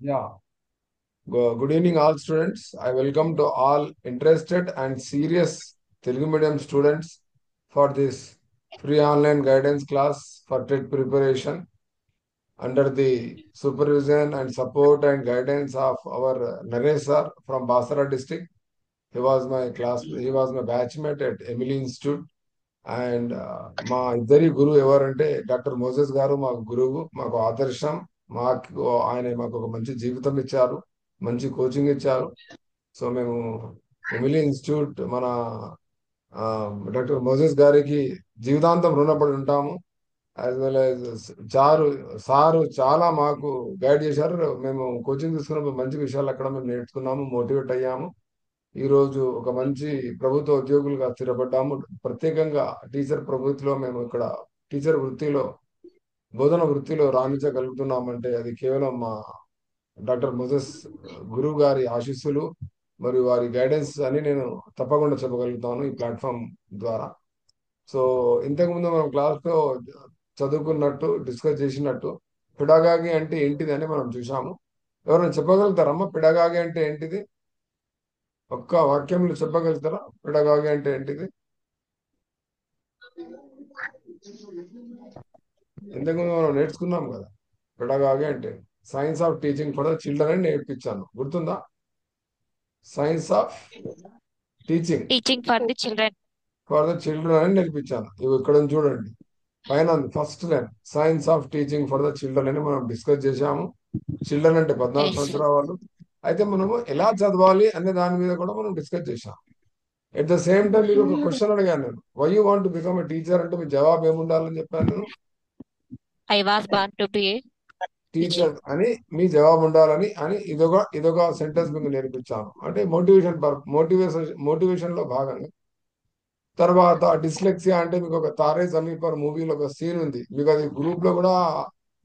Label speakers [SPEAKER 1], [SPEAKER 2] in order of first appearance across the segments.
[SPEAKER 1] Yeah. Good evening, all students. I welcome to all interested and serious Telugu medium students for this free online guidance class for TET preparation under the supervision and support and guidance of our Naresh sir from Basra district. He was my batchmate at Emily Institute. And మా ఇద్దరి గురువు ఎవరంటే doctor Moses గారు మాకు గురువు, మాకు ఆదర్శం. మాకు ఒక మంచి జీవితం ఇచ్చారు, మంచి కోచింగ్ ఇచ్చారు. సో మేము ఎమిలీ ఇన్స్టిట్యూట్ మన డాక్టర్ మోసెస్ గారికి జీవితాంతం రుణపడి ఉంటాము. యాజ్ వెల్ యాజ్ సారు చాలా మాకు గైడ్ చేశారు. మేము కోచింగ్ తీసుకున్నప్పుడు మంచి విషయాలు అక్కడ మేము నేర్చుకున్నాము, మోటివేట్ అయ్యాము. ఈ రోజు ఒక మంచి ప్రభుత్వ ఉద్యోగులుగా స్థిరపడ్డాము. ప్రత్యేకంగా టీచర్ ప్రభుత్వంలో మేము ఇక్కడ టీచర్ వృత్తిలో, బోధన వృత్తిలో రాణించగలుగుతున్నామంటే అది కేవలం మా డాక్టర్ మొజస్ గురువు గారి ఆశీస్సులు మరియు వారి గైడెన్స్ అని నేను తప్పకుండా చెప్పగలుగుతాను ఈ ప్లాట్ఫామ్ ద్వారా. సో ఇంతకుముందు మనం క్లాస్లో చదువుకున్నట్టు, డిస్కస్ చేసినట్టు పిడగాగి అంటే ఏంటిది అని మనం చూసాము. ఎవరైనా చెప్పగలుగుతారమ్మా పిడగాగి అంటే ఏంటిది? ఒక్క వాక్యంలో చెప్పగలుగుతారా పిడగాగి అంటే ఏంటిది? ఇంతకుముందు మనం నేర్చుకున్నాం కదా పిడగాగి అంటే science of teaching for the children అని నేర్పించాను, గుర్తుందా? Science of teaching
[SPEAKER 2] teaching for the children
[SPEAKER 1] for the children అని నేర్పించాను. ఇవి ఇక్కడ చూడండి పైన first line science of teaching for the children అని మనం డిస్కస్ చేశాము. చిల్డ్రన్ అంటే 14 సంవత్సరాల వాళ్ళు. అయితే మనము ఎలా చదవాలి అనే దాని మీద కూడా మనం డిస్కస్ చేశాం. ఎట్ ద సేమ్ టైం మీకు ఒక క్వశ్చన్ అడిగాను నేను, why you want to become a teacher అంటే మీ జవాబు ఏముండాలని చెప్పాను నేను?
[SPEAKER 2] I was born to be
[SPEAKER 1] teacher అని మీ జవాబు ఉండాలని అని ఇదొక సెంటెన్స్ మీకు నేర్పించాను. అంటే మోటివేషన్ లో భాగంగా. తర్వాత డిస్లెక్సియా అంటే మీకు ఒక తారే జమీన్ పర్ మూవీలో ఒక సీన్ ఉంది, మీకు అది గ్రూప్ లో కూడా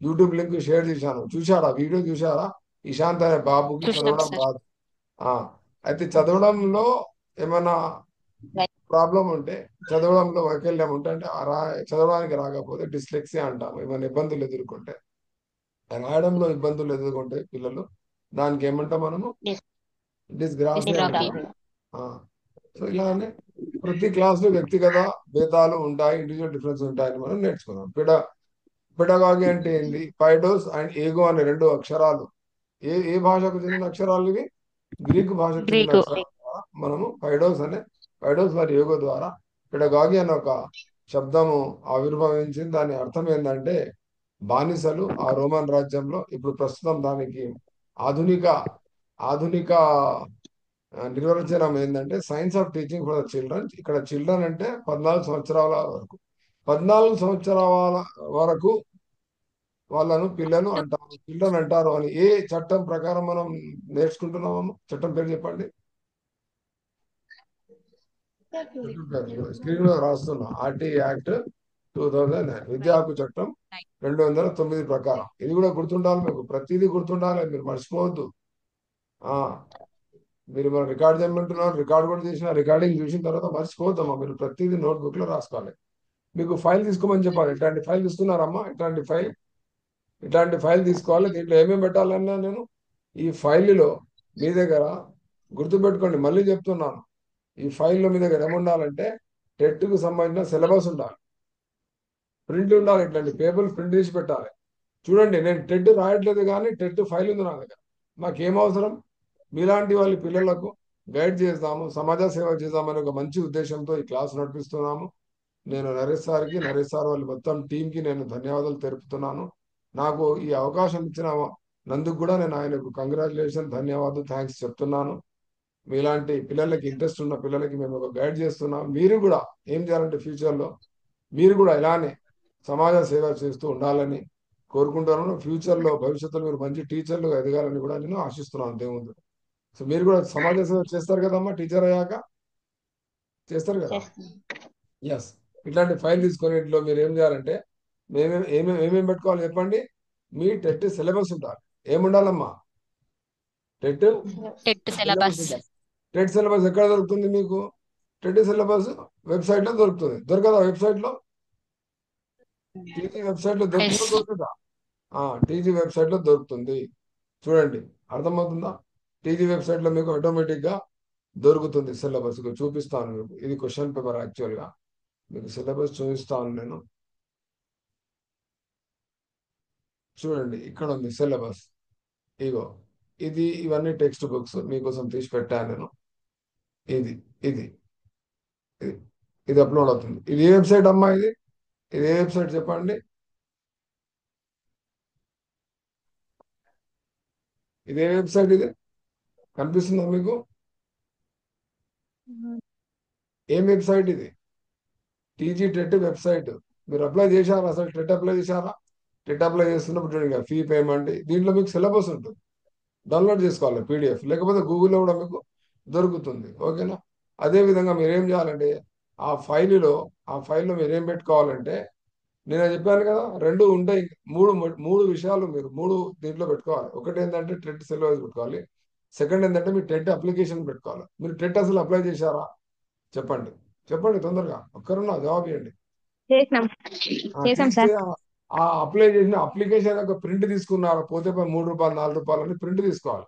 [SPEAKER 1] యూట్యూబ్ లింక్ షేర్ చేశాను. చూశారా? వీడియో చూశారా? ఇషాంత్ అనే బాబుకి
[SPEAKER 2] చూసినాం
[SPEAKER 1] చదవడం
[SPEAKER 2] సార్.
[SPEAKER 1] రాదు. అయితే చదవడంలో ఏమైనా ప్రాబ్లం ఉంటే, చదవడంలో వైకల్యం ఉంటే, అంటే చదవడానికి రాకపోతే డిస్లెక్సియా అంటాము. ఏమైనా ఇబ్బందులు ఎదుర్కొంటే, రాయడంలో ఇబ్బందులు ఎదుర్కొంటే పిల్లలు, దానికి ఏమంటాం మనము? Dysgraphia
[SPEAKER 2] dysgraphia.
[SPEAKER 1] అంటాము. సో ఇలానే ప్రతి క్లాసులో వ్యక్తిగత భేదాలు ఉంటాయి, ఇండివిజువల్ డిఫరెన్స్ ఉంటాయని మనం నేర్చుకున్నాం. పెడగాగి అంటే ఏంటి? పైడోస్ అండ్ ఏగో అనే 2 అక్షరాలు. ఏ భాషకు చెందిన అక్షరాలు ఇవి? గ్రీకు భాషకు చెందిన
[SPEAKER 2] గ్రీకు.
[SPEAKER 1] అక్షరాలు ద్వారా మనము పైడోస్ మరియు యోగో ద్వారా పెడగాగి అనే ఒక శబ్దము ఆవిర్భవించింది. దాని అర్థం ఏంటంటే బానిసలు ఆ రోమన్ రాజ్యంలో. ఇప్పుడు ప్రస్తుతం దానికి ఆధునిక ఆధునిక నిర్వచనం ఏంటంటే science of teaching for the children. ఇక్కడ చిల్డ్రన్ అంటే 14 సంవత్సరాల వరకు, 14 సంవత్సరాల వరకు వాళ్ళను పిల్లలు అంటారు, చిల్డ్రన్ అంటారు అని ఏ చట్టం ప్రకారం మనం నేర్చుకుంటున్నాము? చట్టం పేరు చెప్పండి. స్క్రీన్ మీద రాస్తున్నా, ఆర్టీ యాక్ట్ 2009, విద్యా హక్కు చట్టం 209 ప్రకారం. ఇది కూడా గుర్తుండాలి మీకు, ప్రతిదీ గుర్తుండాలి, మీరు మర్చిపోవద్దు. మీరు మన రికార్డ్ చేయమంటున్నారు, రికార్డ్ కూడా చేసిన, రికార్డింగ్ చూసిన తర్వాత మర్చిపోతామా? మీరు ప్రతిదీ నోట్బుక్ లో రాసుకోవాలి. మీకు ఫైల్ తీసుకోమని చెప్పాలి. ఇట్లాంటి ఫైల్ తీసుకున్నారమ్మా? ఇట్లాంటి ఫైల్ తీసుకోవాలి. దీంట్లో ఏమేమి పెట్టాలన్నా నేను ఈ ఫైల్లో మీ దగ్గర గుర్తుపెట్టుకోండి, మళ్ళీ చెప్తున్నాను, ఈ ఫైల్లో మీ దగ్గర ఏముండాలంటే టెట్కు సంబంధించిన సిలబస్ ఉండాలి, ప్రింట్ ఉండాలి, ఇట్లాంటి పేపర్లు ప్రింట్ తీసి పెట్టాలి. చూడండి, నేను టెట్ రాయట్లేదు కానీ టెట్ ఫైల్ ఉంది నా దగ్గర. మాకేం అవసరం? మీలాంటి వాళ్ళ పిల్లలకు గైడ్ చేస్తాము, సమాజ సేవ చేద్దామని ఒక మంచి ఉద్దేశంతో ఈ క్లాస్ నడిపిస్తున్నాము. నేను నరేష్ సార్ వాళ్ళ మొత్తం టీంకి నేను ధన్యవాదాలు తెలుపుతున్నాను. నాకు ఈ అవకాశం ఇచ్చిన నందుకు కూడా నేను ఆయనకు కంగ్రాచులేషన్, ధన్యవాదాలు, థ్యాంక్స్ చెప్తున్నాను. మీలాంటి పిల్లలకి, ఇంట్రెస్ట్ ఉన్న పిల్లలకి మేము ఒక గైడ్ చేస్తున్నాం. మీరు కూడా ఏం చేయాలంటే ఫ్యూచర్లో మీరు కూడా ఇలానే సమాజ సేవ చేస్తూ ఉండాలని కోరుకుంటున్నాను. ఫ్యూచర్లో భవిష్యత్తులో మీరు మంచి టీచర్లుగా ఎదగాలని కూడా నేను ఆశిస్తున్నాను దేవుడు. సో మీరు కూడా సమాజ సేవ చేస్తారు కదమ్మా, టీచర్ అయ్యాక చేస్తారు కదా? ఎస్. ఇట్లాంటి ఫైల్ తీసుకొని ఇంట్లో మీరు ఏం చేయాలంటే ఏమేమి పెట్టుకోవాలి చెప్పండి? మీ టెట్ సిలబస్ ఉండాలి. ఏముండాలమ్మా? TET
[SPEAKER 2] TET
[SPEAKER 1] syllabus
[SPEAKER 2] syllabus.
[SPEAKER 1] ఉండాలి. టెట్ సిలబస్ ఎక్కడ దొరుకుతుంది మీకు? టెట్ సిలబస్ వెబ్సైట్ లో దొరుకుతుంది. దొరకదా? వెబ్సైట్ లో టీచర్ వెబ్సైట్ లో దొరుకుతుందా? టీజీ వెబ్సైట్లో దొరుకుతుంది. చూడండి, అర్థమవుతుందా? టీజీ వెబ్సైట్లో మీకు ఆటోమేటిక్గా దొరుకుతుంది సిలబస్. చూపిస్తాను మీకు. ఇది క్వశ్చన్ పేపర్ యాక్చువల్గా. మీకు సిలబస్ చూపిస్తాను నేను. చూడండి, ఇక్కడ ఉంది సిలబస్. ఇగో ఇవన్నీ టెక్స్ట్ బుక్స్ మీకోసం తీసి పెట్టాను నేను. ఇది ఇది ఇది ఇది అప్లోడ్ అవుతుంది. ఇది ఏ వెబ్సైట్ అమ్మా? ఇది ఏ వెబ్సైట్ చెప్పండి? ఇది ఏ వెబ్సైట్? ఇది కనిపిస్తుందా మీకు? ఏం వెబ్సైట్ ఇది? TG TET website. మీరు అప్లై చేశారా? అసలు టెట్ అప్లై చేశారా? టెట్ అప్లై చేస్తున్నప్పుడు చూడండి, ఫీ పేమెంట్, దీంట్లో మీకు సిలబస్ ఉంటుంది. డౌన్లోడ్ చేసుకోవాలి పీడిఎఫ్, లేకపోతే గూగుల్లో కూడా మీకు దొరుకుతుంది. ఓకేనా? అదే విధంగా మీరు ఏం చేయాలంటే ఆ ఫైల్లో మీరు ఏం పెట్టుకోవాలంటే, నేను చెప్పాను కదా, రెండు ఉంటాయి. మూడు మూడు విషయాలు మీరు దీంట్లో పెట్టుకోవాలి. ఒకటి ఏంటంటే టెట్ సిలబస్ పెట్టుకోవాలి. సెకండ్ ఏంటంటే మీ టెట్ అప్లికేషన్ పెట్టుకోవాలి. మీరు టెట్ అసలు అప్లై చేశారా? చెప్పండి, చెప్పండి తొందరగా. ఒక్కరున్నా జవాబు ఇవ్వండి.
[SPEAKER 3] చేసినాం చేసాం సార్.
[SPEAKER 1] ఆ అప్లై చేసిన అప్లికేషన్ యొక్క ప్రింట్ తీసుకున్నారు. పోతే పోయి రూ. 3 రూ. 4 అని ప్రింట్ తీసుకోవాలి.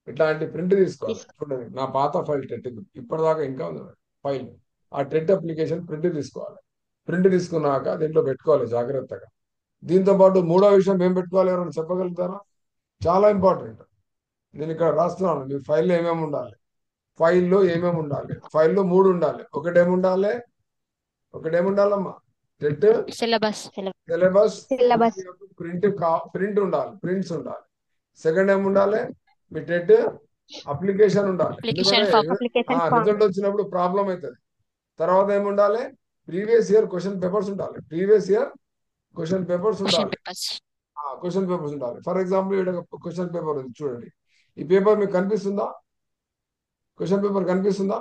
[SPEAKER 1] ఇట్లాంటి ప్రింట్ తీసుకోవాలి. చూడండి, నా పాత ఫైల్ టెట్ ఇప్పటిదాకా ఇంకా ఉంది ఫైల్. ఆ టెట్ అప్లికేషన్ ప్రింట్ తీసుకోవాలి. ప్రింట్ తీసుకున్నాక దీంట్లో పెట్టుకోవాలి జాగ్రత్తగా. దీంతో పాటు మూడో విషయం ఏం పెట్టుకోవాలి, ఎవరైనా చెప్పగలుగుతారా? చాలా ఇంపార్టెంట్. నేను ఇక్కడ రాస్తున్నాను. మీ ఫైల్లో ఏమేమి ఉండాలి? ఫైల్లో మూడు ఉండాలి. ఒకటేముండాలమ్మా? TET
[SPEAKER 2] syllabus
[SPEAKER 1] syllabus,
[SPEAKER 3] syllabus
[SPEAKER 1] print ఉండాలి, ప్రింట్స్ ఉండాలి. సెకండ్ ఏముండాలి? మీ టెట్ అప్లికేషన్ ఉండాలి.
[SPEAKER 2] అప్లికేషన్
[SPEAKER 1] ఎందుకంటే
[SPEAKER 2] ఫామ్
[SPEAKER 3] అప్లికేషన్ ఫామ్
[SPEAKER 1] రిజల్ట్ వచ్చినప్పుడు ప్రాబ్లం అవుతుంది. తర్వాత ఏముండాలి? ప్రీవియస్ ఇయర్ క్వశ్చన్ పేపర్స్ ఉండాలి.
[SPEAKER 2] క్వశ్చన్ పేపర్స్
[SPEAKER 1] క్వశ్చన్ పేపర్స్ ఉండాలి. ఫర్ ఎగ్జాంపుల్ ఇక్కడ క్వశ్చన్ పేపర్ ఉంది చూడండి. ఈ పేపర్ మీకు కనిపిస్తుందా? క్వశ్చన్ పేపర్ కనిపిస్తుందా?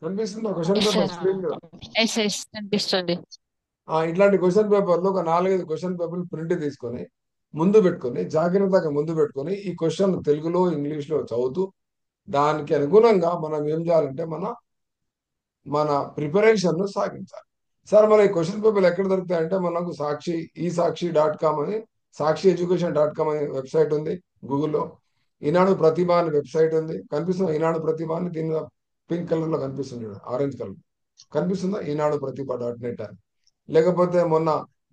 [SPEAKER 1] క్వశ్చన్ పేపర్ స్క్రీన్ మీద.
[SPEAKER 2] ఎస్ కనిపిస్తుంది.
[SPEAKER 1] ఇట్లాంటి క్వశ్చన్ పేపర్లు ఒక 4-5 క్వశ్చన్ పేపర్లు ప్రింట్ తీసుకొని జాగ్రత్తగా ముందు పెట్టుకొని ఈ క్వశ్చన్ తెలుగులో ఇంగ్లీష్లో చదువుతూ దానికి అనుగుణంగా మనం ఏం చేయాలంటే మన ప్రిపరేషన్ ను సాగించాలి. సార్ మన ఈ క్వశ్చన్ పేపర్లు ఎక్కడ దొరుకుతాయంటే మనకు సాక్షి.com అని, సాక్షి.education.com అనే వెబ్సైట్ ఉంది గూగుల్లో. ఈనాడు ప్రతిభ అనే వెబ్సైట్ ఉంది. కనిపిస్తుందా ఈనాడు ప్రతిభ అని? దీని మీద పింక్ కలర్ లో కనిపిస్తుంది, ఆరెంజ్ కలర్ కనిపిస్తుందా? ఈనాడు ప్రతిభ.net అని. లేకపోతే మొన్న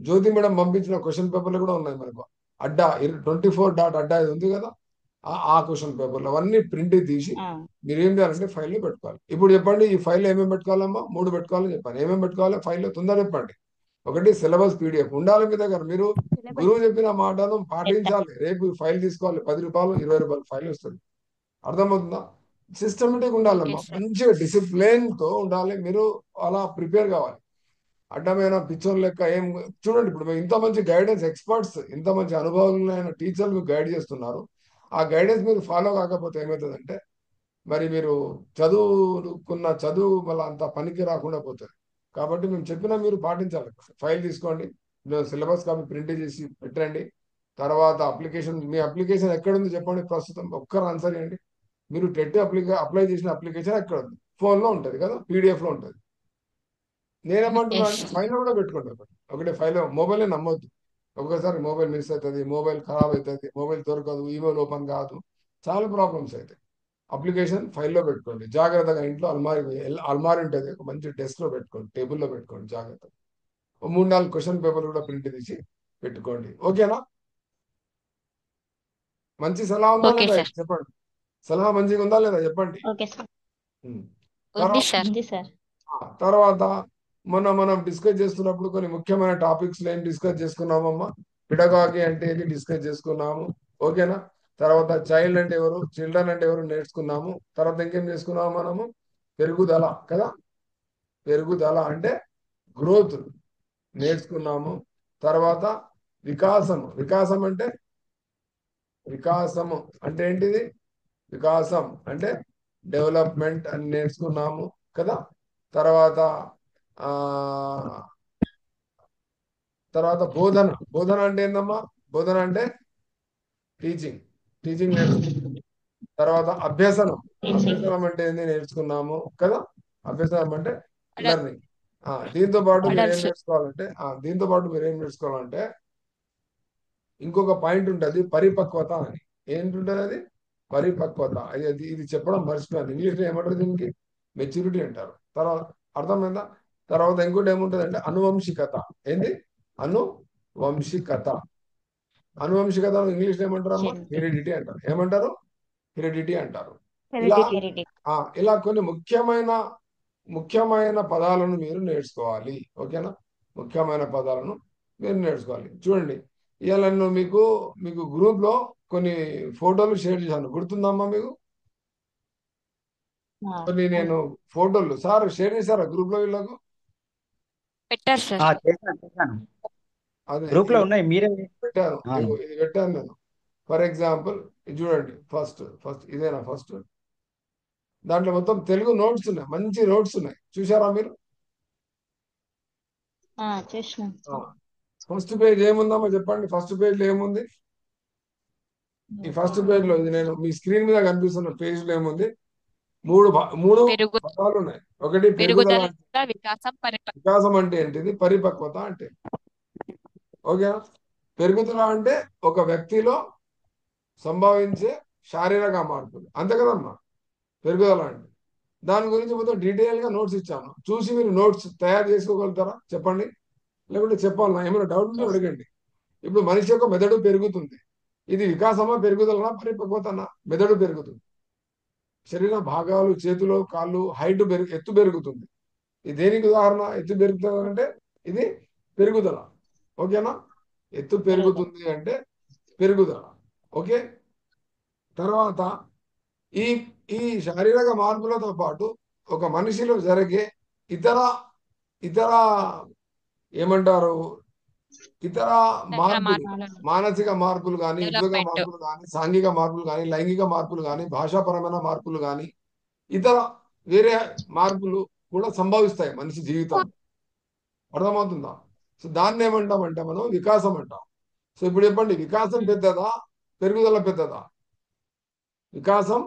[SPEAKER 1] జ్యోతి మేడం పంపించిన క్వశ్చన్ పేపర్లు కూడా ఉన్నాయి మనకు. అడ్డా 24.అడ్డా ఇది ఉంది కదా, ఆ క్వశ్చన్ పేపర్లు అవన్నీ ప్రింట్ తీసి మీరు ఏం చేయాలంటే ఫైల్లో పెట్టుకోవాలి. ఇప్పుడు చెప్పండి, ఈ ఫైల్లో ఏమేమి పెట్టుకోవాలమ్మా? 3 పెట్టుకోవాలని చెప్పాను. ఏమేమి పెట్టుకోవాలి ఫైల్లో? తొందర చెప్పండి. ఒకటి సిలబస్ పీడిఎఫ్ ఉండాలి మీ దగ్గర. మీరు గురువు చెప్పిన మాటను పాటించాలి. రేపు ఫైల్ తీసుకోవాలి. ₹10 ₹20 ఫైల్ వస్తుంది. అర్థమవుతుందా? సిస్టమేటిక్ ఉండాలమ్మా. మంచిగా డిసిప్లిన్ తో ఉండాలి. మీరు అలా ప్రిపేర్ కావాలి. అడ్డమైన పిచ్చోన్ లెక్క ఏం చూడండి. ఇప్పుడు ఇంత మంచి గైడెన్స్ ఎక్స్పర్ట్స్, ఇంత మంచి అనుభవమైన టీచర్లు మీకు గైడ్ చేస్తున్నారు. ఆ గైడెన్స్ మీరు ఫాలో కాకపోతే ఏమవుతుందంటే మరి మీరు చదువు మళ్ళీ అంత పనికి రాకుండా పోతుంది. కాబట్టి మేము చెప్పినా మీరు పాటించాలి. ఫైల్ తీసుకోండి, సిలబస్ కాపీ ప్రింట్ చేసి పెట్టండి. తర్వాత మీ అప్లికేషన్ ఎక్కడుంది చెప్పండి ప్రస్తుతం. ఒక్కరు ఆన్సర్ చేయండి. మీరు టెట్ అప్లై చేసిన అప్లికేషన్ ఎక్కడ ఉంది? ఫోన్లో ఉంటుంది కదా, పీడిఎఫ్ లో ఉంటుంది. నేనేమంటున్నా అంటే ఫైల్ కూడా పెట్టుకోండి. ఒకటి ఫైల్, మొబైల్ నమ్మొద్దు. ఒక్కొక్కసారి మొబైల్ మిస్ అవుతుంది, మొబైల్ ఖరాబ్ అవుతుంది, మొబైల్ దొరకదు, ఈమెయిల్ ఓపెన్ కాదు, చాలా ప్రాబ్లమ్స్ అవుతాయి. అప్లికేషన్ ఫైల్లో పెట్టుకోండి జాగ్రత్తగా. ఇంట్లో అల్మారీ ఉంటుంది, ఒక మంచి డెస్క్ లో పెట్టుకోండి, టేబుల్లో పెట్టుకోండి జాగ్రత్తగా. 3-4 క్వశ్చన్ పేపర్లు కూడా ప్రింట్ తీసి పెట్టుకోండి. ఓకేనా? మంచి సలహా ఉందా లేదా చెప్పండి. సలహా మంచిగా ఉందా లేదా చెప్పండి. తర్వాత మనం డిస్కస్ చేస్తున్నప్పుడు కొన్ని ముఖ్యమైన టాపిక్స్ ఏం డిస్కస్ చేసుకున్నామమ్మా? పిడగాగి అంటే ఏది డిస్కస్ చేసుకున్నాము. ఓకేనా? తర్వాత చిల్డ్రన్ అంటే ఎవరు నేర్చుకున్నాము. తర్వాత ఇంకేం చేసుకున్నాము మనము? పెరుగుదల కదా, పెరుగుదల అంటే గ్రోత్ నేర్చుకున్నాము. తర్వాత వికాసం అంటే ఏంటిది? వికాసం అంటే డెవలప్మెంట్ అని నేర్చుకున్నాము కదా. తర్వాత ఆ తర్వాత బోధన అంటే ఏందమ్మా? బోధన అంటే టీచింగ్ నేర్చుకున్నాము. తర్వాత అభ్యసనం అంటే ఏంది నేర్చుకున్నాము కదా. అభ్యసనం అంటే లెర్నింగ్. దీంతో పాటు మీరు ఏం
[SPEAKER 2] అడల్ట్స్.
[SPEAKER 1] నేర్చుకోవాలంటే ఇంకొక పాయింట్ ఉంటుంది, పరిపక్వత అని. ఏంటుంటది అది? పరిపక్వత. ఇది చెప్పడం మర్చిపోయాను. ఇంగ్లీష్లో ఏమంటారు దీనికి? మెచ్యూరిటీ అంటారు. తర్వాత అర్థమైందా? తర్వాత ఇంకోటి ఏముంటుంది అంటే అనువంశికత. ఏంది? అనువంశికత. అనువంశికత ఇంగ్లీష్లో ఏమంటారు అమ్మా? హెరిడిటీ అంటారు. ఏమంటారు? హెరిడిటీ అంటారు. ఇలా
[SPEAKER 3] Heredity.
[SPEAKER 1] ఇలా కొన్ని ముఖ్యమైన పదాలను మీరు నేర్చుకోవాలి. ఓకేనా? ముఖ్యమైన పదాలను మీరు నేర్చుకోవాలి. చూడండి, ఇవాళ నేను మీకు గ్రూప్ లో కొన్ని ఫోటోలు షేర్ చేశాను. గుర్తుందమ్మా మీకు? కొన్ని నేను ఫోటోలు సార్ షేర్ చేశారా గ్రూప్ లో వీళ్ళకు?
[SPEAKER 2] పెట్టారు సార్.
[SPEAKER 4] చేశాను.
[SPEAKER 1] అదే
[SPEAKER 4] గ్రూప్ లో ఉన్నాయి, మీరే.
[SPEAKER 1] పెట్టాను.
[SPEAKER 4] అవును.
[SPEAKER 1] ఇది పెట్టాను నేను. ఫర్ ఎగ్జాంపుల్ ఇది చూడండి. ఫస్ట్ ఇదేనా ఫస్ట్? దాంట్లో మొత్తం తెలుగు నోట్స్ ఉన్నాయి, మంచి నోట్స్ ఉన్నాయి. చూసారా మీరు?
[SPEAKER 3] చూసినాం.
[SPEAKER 1] ఫస్ట్ పేజ్ ఏముందమ్మా చెప్పండి? ఫస్ట్ పేజ్ లో ఏముంది? ఈ ఫస్ట్ పేజ్ లో ఇది నేను మీ స్క్రీన్ మీద కనిపిస్తున్న పేజ్ లో ఏముంది? మూడు పదాలు ఉన్నాయి. ఒకటి పెరుగుదల.
[SPEAKER 2] పెరుగుదల, వికాసం,
[SPEAKER 1] వికాసం అంటే ఏంటిది? పరిపక్వత అంటే. ఓకేనా? పెరుగుదల అంటే ఒక వ్యక్తిలో సంభవించే శారీరక మార్పులు, అంతే కదమ్మా పెరుగుదల అంటే. దాని గురించి మొత్తం డీటెయిల్ గా నోట్స్ ఇచ్చాను. చూసి మీరు నోట్స్ తయారు చేసుకోగలుగుతారా చెప్పండి? లేకుంటే చెప్పాలన్నా? ఏమైనా డౌట్ ఉంటే అడగండి. ఇప్పుడు మనిషి యొక్క మెదడు పెరుగుతుంది. ఇది వికాసమా, పెరుగుదలనా, పరిపక్వతనా? మెదడు పెరుగుతుంది. శరీర భాగాలు, చేతులు, కాళ్ళు, ఎత్తు పెరుగుతుంది. ఇది దేనికి ఉదాహరణ? ఎత్తు పెరుగుతుంది అంటే ఇది పెరుగుదల. ఓకేనా? ఎత్తు పెరుగుతుంది అంటే పెరుగుదల. ఓకే. తర్వాత ఈ ఈ శారీరక మార్పులతో పాటు ఒక మనిషిలో జరిగే ఇతర ఇతర ఏమంటారు, ఇతర మార్పులు, మానసిక మార్పులు కానీ, ఉద్యోగ మార్పులు కానీ, సాంఘిక మార్పులు కానీ, లైంగిక మార్పులు కానీ, భాషాపరమైన మార్పులు కానీ, ఇతర వేరే మార్పులు కూడా సంభవిస్తాయి మనిషి జీవితం. అర్థమవుతుందా? సో దాన్ని ఏమంటామంటే మనం వికాసం అంటాం. సో ఇప్పుడు చెప్పండి, వికాసం పెద్దదా, పెరుగుదల పెద్దదా? వికాసం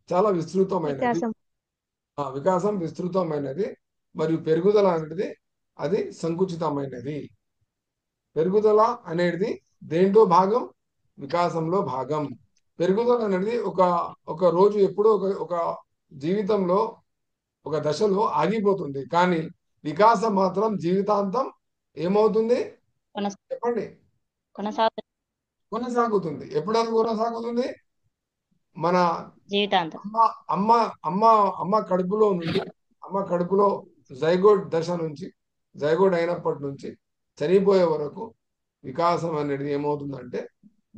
[SPEAKER 1] చాలా విస్తృతమైనది. వికాసం విస్తృతమైనది మరియు పెరుగుదల అనేది అది సంకుచితమైనది. పెరుగుదల అనేది దేంట్లో భాగం? వికాసంలో భాగం. పెరుగుదల అనేది ఒక రోజు ఎప్పుడో ఒక జీవితంలో ఒక దశలో ఆగిపోతుంది. కానీ వికాసం మాత్రం జీవితాంతం ఏమవుతుంది చెప్పండి? కొనసాగుతుంది. ఎప్పుడైనా కొనసాగుతుంది. మన
[SPEAKER 3] జీవితాంతం
[SPEAKER 1] అమ్మ కడుపులో జైగోట్ దశ నుంచి, జైగోట్ అయినప్పటి నుంచి చనిపోయే వరకు వికాసం అనేది ఏమవుతుందంటే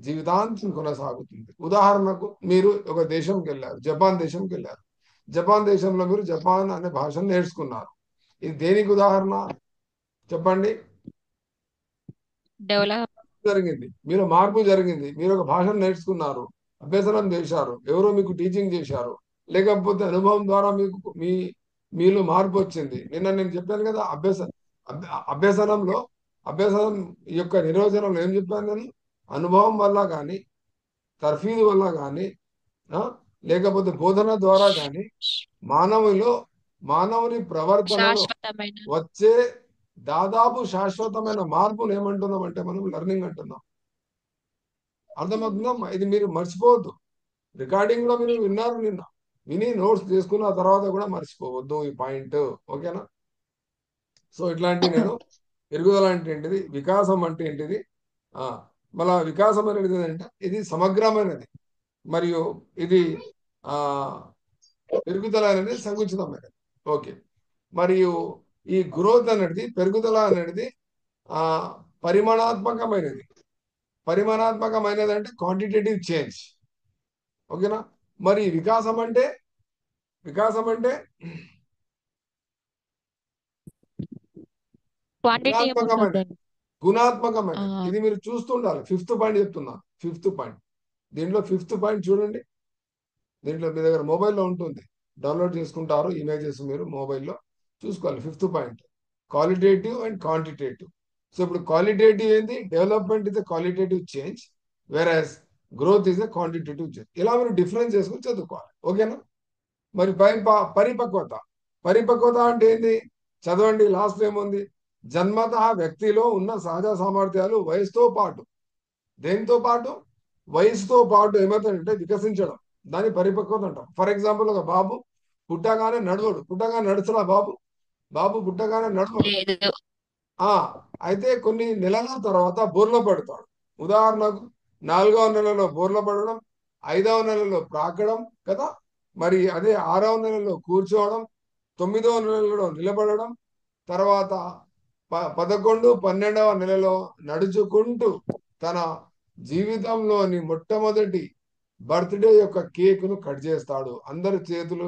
[SPEAKER 1] జీవితాంతం కొనసాగుతుంది. ఉదాహరణకు మీరు ఒక దేశంకి వెళ్ళారు, జపాన్ దేశంకి వెళ్ళారు. జపాన్ దేశంలో మీరు జపాన్ అనే భాషను నేర్చుకున్నారు. ఇది దేనికి ఉదాహరణ చెప్పండి? జరిగింది, మీరు మార్పు జరిగింది. మీరు ఒక భాషను నేర్చుకున్నారు, అభ్యసనం చేశారు, ఎవరో మీకు టీచింగ్ చేశారు, లేకపోతే అనుభవం ద్వారా మీలో మార్పు వచ్చింది. నిన్న నేను చెప్పాను కదా, అభ్యసనం యొక్క నిర్వచనంలో ఏం చెప్పాను నేను? అనుభవం వల్ల కానీ, తర్ఫీదు వల్ల కానీ, లేకపోతే బోధన ద్వారా కానీ మానవుని ప్రవర్తనలో వచ్చే దాదాపు శాశ్వతమైన మార్పులు ఏమంటున్నాం అంటే మనం లెర్నింగ్ అంటున్నాం. అర్థమవుతుందా? ఇది మీరు మర్చిపోవద్దు. రికార్డింగ్ లో మీరు విన్నారు, విని నోట్స్ తీసుకున్న తర్వాత కూడా మర్చిపోవద్దు ఈ పాయింట్. ఓకేనా? సో ఇట్లాంటి నేను పెరుగుదల అంటే ఏంటిది, వికాసం అంటే ఏంటిది, మళ్ళా వికాసం అనేది ఏంటంటే ఇది సమగ్రమైనది మరియు ఇది పెరుగుదల అనేది సంకుచితమైనది. ఓకే. మరియు ఈ గ్రోత్ అనేది, పెరుగుదల అనేది పరిమాణాత్మకమైనది. పరిమాణాత్మకమైనది అంటే క్వాంటిటేటివ్ చేంజ్. ఓకేనా? మరి వికాసం అంటే గుణాత్మకమైనది. ఇది మీరు చూస్తుండాలి. 5th పాయింట్ చెప్తున్నా. 5th పాయింట్, దీంట్లో 5th పాయింట్ చూడండి. దీంట్లో మీ దగ్గర మొబైల్లో ఉంటుంది, డౌన్లోడ్ చేసుకుంటారు ఇమేజెస్, మీరు మొబైల్లో చూసుకోవాలి. 5th point qualitative and quantitative. So ఇప్పుడు క్వాలిటేటివ్ ఏంది? Development is a qualitative change, వెరాస్ growth is a quantitative change. ఇలా మీరు డిఫరెన్స్ చేసుకుని చదువుకోవాలి. ఓకేనా? మరి పరిపక్వత అంటే ఏంది? చదవండి, లాస్ట్ ఏముంది? జన్మతః వ్యక్తిలో ఉన్న సహజ సామర్థ్యాలు వయసుతో పాటు, దేనితో పాటు? వయసుతో పాటు ఏమవుతాయంటే వికసించడం, దాని పరిపక్వత అంటాం. ఫర్ ఎగ్జాంపుల్, ఒక బాబు పుట్టగానే నడవడు. పుట్టగానే నడుచురా బాబు? బాబు పుట్టగానే నడవడు.
[SPEAKER 2] లేదు.
[SPEAKER 1] ఆ అయితే కొన్ని నెలల తర్వాత బోర్ల పడతాడు. ఉదాహరణకు 4వ నెలలో బోర్ల పడడం, 5వ నెలలో ప్రాకడం కదా. మరి అదే 6వ నెలలో కూర్చోవడం, 9వ నెలలో నిలబడడం, తర్వాత 11, 12వ నెలలో నడుచుకుంటూ తన జీవితంలోని మొట్టమొదటి బర్త్డే యొక్క కేకును కట్ చేస్తాడు. అందరు చేతులు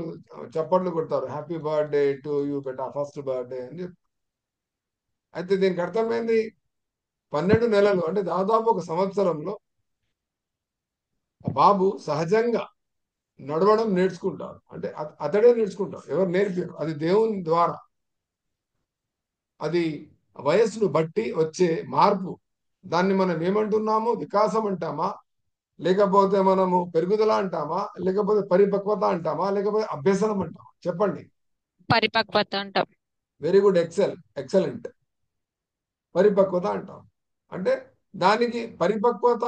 [SPEAKER 1] చప్పట్లు కొడతారు, happy birthday to you beta, first birthday అని చెప్పి. అయితే దీనికి అర్థమైంది, 12 నెలలు అంటే దాదాపు ఒక సంవత్సరంలో ఆ బాబు సహజంగా నడవడం నేర్చుకుంటాడు. అంటే అతడే నేర్చుకుంటాడు, ఎవరు నేర్పారు? అది దేవుని ద్వారా. అది వయస్సును బట్టి వచ్చే మార్పు. దాన్ని మనం ఏమంటున్నాము? వికాసం అంటామా, లేకపోతే మనము పెరుగుదల అంటామా, లేకపోతే పరిపక్వత అంటామా, లేకపోతే అభ్యసనం అంటామా? చెప్పండి.
[SPEAKER 2] పరిపక్వత అంటాం.
[SPEAKER 1] Very good, excellent. పరిపక్వత అంటాం. అంటే దానికి పరిపక్వత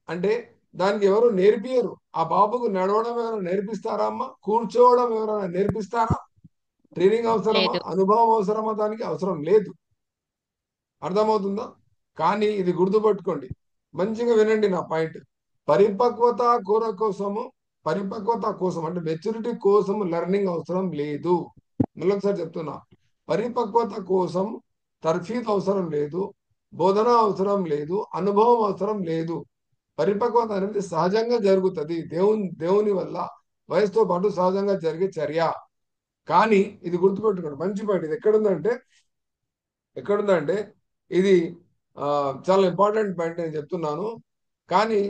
[SPEAKER 1] అంటే దానికి ఎవరు నేర్పియరు. ఆ బాబుకు నడవడం ఎవరైనా నేర్పిస్తారా అమ్మ? కూర్చోవడం ఎవరైనా నేర్పిస్తారా? ట్రైనింగ్ అవసరమా?
[SPEAKER 2] లేదు.
[SPEAKER 1] అనుభవం అవసరమా? దానికి అవసరం లేదు. అర్థమవుతుందా? కానీ ఇది గుర్తుపెట్టుకోండి, మంచిగా వినండి నా పాయింట్. పరిపక్వత కోసము, పరిపక్వత కోసం అంటే మెచ్యూరిటీ కోసం లెర్నింగ్ అవసరం లేదు. మళ్ళొకసారి చెప్తున్నా, పరిపక్వత కోసం తర్ఫీదు అవసరం లేదు, బోధన అవసరం లేదు, అనుభవం అవసరం లేదు. పరిపక్వత అనేది సహజంగా జరుగుతుంది, దేవుని వల్ల వయసుతో పాటు సహజంగా జరిగే చర్య. కానీ ఇది గుర్తుపెట్టుకోండి, మంచి పాయింట్. ఇది ఎక్కడుందంటే ఇది చాలా ఇంపార్టెంట్ పాయింట్ నేను చెప్తున్నాను. కానీ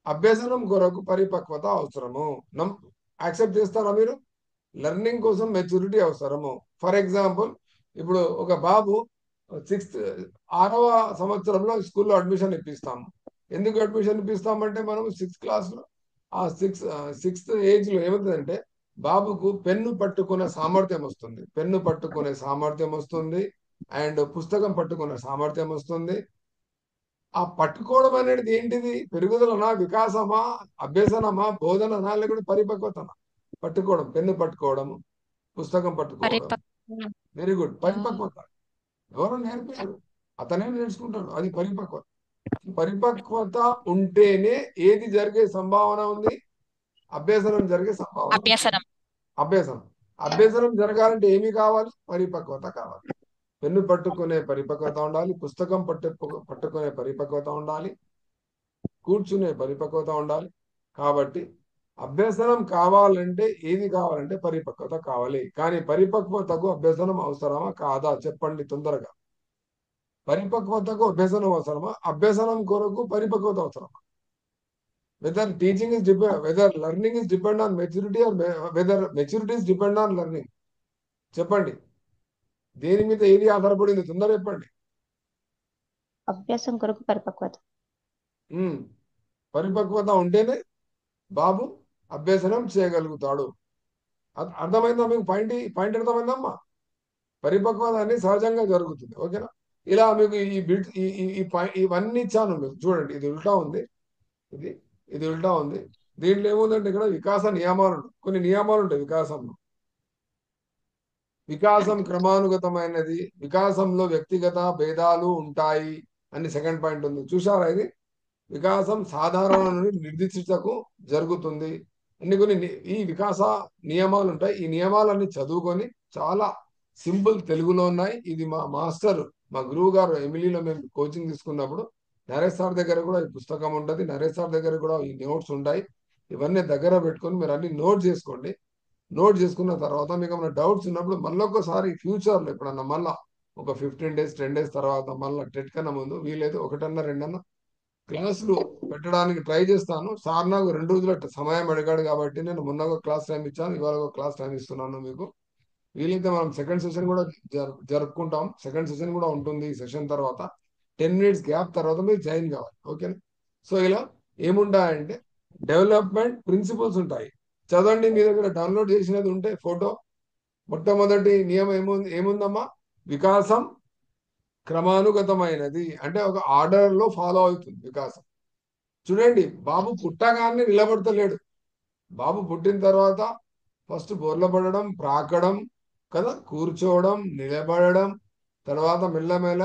[SPEAKER 1] అభ్యసనం కొరకు పరిపక్వత అవసరము. యాక్సెప్ట్ చేస్తారా మీరు? లెర్నింగ్ కోసం మెచ్యూరిటీ అవసరము. ఫర్ ఎగ్జాంపుల్, ఇప్పుడు ఒక బాబు 6వ సంవత్సరంలో స్కూల్లో అడ్మిషన్ ఇప్పిస్తాము. ఎందుకు అడ్మిషన్ ఇప్పిస్తామంటే మనం 6th క్లాస్లో ఆ సిక్స్త్ ఏజ్లో ఏమవుతుందంటే బాబుకు పెన్ను పట్టుకునే సామర్థ్యం వస్తుంది, అండ్ పుస్తకం పట్టుకునే సామర్థ్యం వస్తుంది. ఆ పట్టుకోవడం అనేది ఏంటిది? పెరుగుదలనా, వికాసమా, అభ్యసనమా, బోధననా, లేకపోతే పరిపక్వతనా? పట్టుకోవడం, పెన్ను పట్టుకోవడం, పుస్తకం పట్టుకోవడం.
[SPEAKER 2] పరిపక్వ
[SPEAKER 1] వెరీ గుడ్, పరిపక్వత. ఎవరు నేర్పారు? అతనే నేర్చుకుంటాడు, అది పరిపక్వత. పరిపక్వత ఉంటేనే ఏది జరిగే సంభావన ఉంది? అభ్యసనం జరిగే సంభావన.
[SPEAKER 2] అభ్యసనం.
[SPEAKER 1] అభ్యసనం జరగాలంటే ఏమి కావాలి? పరిపక్వత కావాలి. పెన్ను పట్టుకునే పరిపక్వత ఉండాలి, పుస్తకం పట్టుకునే పరిపక్వత ఉండాలి, కూర్చునే పరిపక్వత ఉండాలి. కాబట్టి అభ్యసనం కావాలంటే ఏది కావాలంటే పరిపక్వత కావాలి. కానీ పరిపక్వతకు అభ్యసనం అవసరమా కాదా? చెప్పండి తొందరగా. పరిపక్వతకు అభ్యసనం అవసరమా? అభ్యసనం కొరకు పరిపక్వత అవసరమా? Whether learning is depend on maturity or whether maturity is depend on learning? చెప్పండి, దేని మీద ఏది ఆధారపడింది? తొందర చెప్పండి.
[SPEAKER 3] అభ్యాసం కొరకు పరిపక్వత.
[SPEAKER 1] పరిపక్వత ఉంటేనే బాబు అభ్యసనం చేయగలుగుతాడు. అర్థమైందా మీకు? పాయింట్ అర్థమైందమ్మా? పరిపక్వత అనేది సహజంగా జరుగుతుంది. ఓకేనా? ఇలా మీకు ఈ బిట్ ఇవన్నీ ఇచ్చాను మీకు. చూడండి, ఇది ఉల్టా ఉంది, ఇది ఉల్టా ఉంది. దీంట్లో ఏముందంటే ఇక్కడ వికాస నియమాలు ఉంటాయి. కొన్ని నియమాలు ఉంటాయి వికాసంలో. వికాసం క్రమానుగతమైనది, వికాసంలో వ్యక్తిగత భేదాలు ఉంటాయి అని సెకండ్ పాయింట్ ఉంది. చూసారా ఇది? వికాసం సాధారణ నుండి నిర్దిష్టకు జరుగుతుంది. కొన్ని ఈ వికాస నియమాలు ఉంటాయి. ఈ నియమాలన్నీ చదువుకొని చాలా సింపుల్ తెలుగులో ఉన్నాయి. ఇది మా మాస్టర్, మా గురువు గారు ఎమిలీలో మేము కోచింగ్ తీసుకున్నప్పుడు నరేష్ సార్ దగ్గర కూడా ఈ పుస్తకం ఉంటుంది, నరేష్ సార్ దగ్గర కూడా ఈ నోట్స్ ఉంటాయి. ఇవన్నీ దగ్గర పెట్టుకొని మీరు అన్ని నోట్ చేసుకోండి. నోట్ చేసుకున్న తర్వాత మీకు ఏమైనా డౌట్స్ ఉన్నప్పుడు మళ్ళొకసారి ఫ్యూచర్లో ఎప్పుడన్నా మళ్ళీ ఒక 15 days 10 days తర్వాత మళ్ళీ టెట్ కన్నా ముందు వీలైతే 1 2 క్లాసులు పెట్టడానికి ట్రై చేస్తాను. సార్ నాకు 2 రోజుల సమయం అడిగాడు కాబట్టి నేను మొన్న ఒక క్లాస్ టైం ఇచ్చాను, ఇవాళ ఒక క్లాస్ టైం ఇస్తున్నాను మీకు. వీలైతే మనం సెకండ్ సెషన్ కూడా జరుపుకుంటాం. సెకండ్ సెషన్ కూడా ఉంటుంది. ఈ సెషన్ తర్వాత 10 minutes గ్యాప్ తర్వాత మీరు జాయిన్ కావాలి. ఓకేనా? సో ఇలా ఏముంటాయంటే డెవలప్మెంట్ ప్రిన్సిపల్స్ ఉంటాయి. చదవండి, మీ దగ్గర డౌన్లోడ్ చేసినది ఉంటే ఫోటో మొట్టమొదటి నియమం ఏముందమ్మా? వికాసం క్రమానుగతమైనది, అంటే ఒక ఆర్డర్ లో ఫాలో అవుతుంది వికాసం. చూడండి, బాబు పుట్టగానే నిలబడతలేడు. బాబు పుట్టిన తర్వాత ఫస్ట్ బోర్ల పడడం, ప్రాకడం కదా, కూర్చోవడం, నిలబడడం, తర్వాత మెల్లమెల్ల